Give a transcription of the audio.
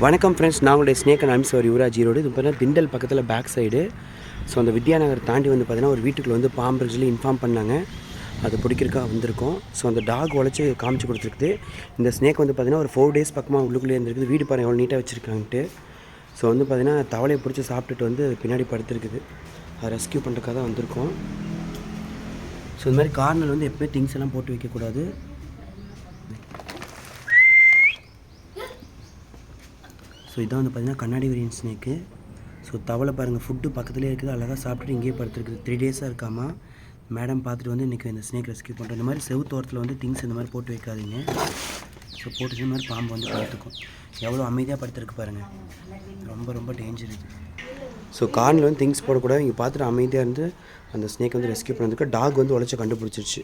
வணக்கம் ஃப்ரெண்ட்ஸ், நான் உங்களுடைய ஸ்னேக் அண்ட் ஐம்ஸ் ஒரு யுவராஜ் ஈரோடு. இது பார்த்தீங்கன்னா திண்டல் பக்கத்தில் பேக் சைடு. ஸோ அந்த வித்யாநகர் தாண்டி வந்து பார்த்தீங்கன்னா ஒரு வீட்டுக்குள்ள வந்து பாம்பு சொல்லி இன்ஃபார்ம் பண்ணாங்க. அது பிடிக்கிறக்காக வந்திருக்கோம். ஸோ அந்த டாக் உழைச்சி காமிச்சு கொடுத்துருக்குது. இந்த ஸ்னேக் வந்து பார்த்தீங்கன்னா ஒரு 4 days பக்கமாக உள்ளுக்குள்ளே இருந்திருக்குது. வீடு பாருங்கள் எவ்வளோ நீட்டாக வச்சுருக்கான்ட்டு. ஸோ வந்து பார்த்தீங்கன்னா தவளையை பிடிச்சி சாப்பிட்டுட்டு வந்து பின்னாடி படுத்துருக்குது. அதை ரெஸ்கியூ பண்ணுறதுக்காக தான் வந்திருக்கோம். ஸோ இந்த மாதிரி கார்னர் வந்து எப்போயுமே திங்ஸ் எல்லாம் போட்டு வைக்கக்கூடாது. ஸோ இதான் வந்து பார்த்திங்கன்னா கண்ணாடி வெரியன் ஸ்னேக்கு. ஸோ தவளை பாருங்கள், ஃபுட்டு பக்கத்துலேயே இருக்குது, அழகாக சாப்பிட்டுட்டு இங்கேயே படுத்துருக்குது. 3 days இருக்காமா. மேடம் பார்த்துட்டு வந்து இன்றைக்கி இந்த ஸ்னேக் ரெஸ்கியூ பண்ணுறோம். இந்த மாதிரி செவுத்தோரத்தில் வந்து திங்ஸ் இந்த மாதிரி போட்டு வைக்காதீங்க. ஸோ போட்டு இந்த மாதிரி பாம்பு வந்து படுத்துக்கும். எவ்வளோ அமைதியாக படுத்துருக்கு பாருங்கள், ரொம்ப ரொம்ப டேஞ்சர் இது. ஸோ கார்னில் வந்து திங்ஸ் போடக்கூடாது. இங்கே பார்த்துட்டு அமைதியாக இருந்து அந்த ஸ்னேக் வந்து ரெஸ்கியூ பண்ணுறதுக்கு டாக் வந்து உழைச்சி கண்டுபிடிச்சிருச்சு.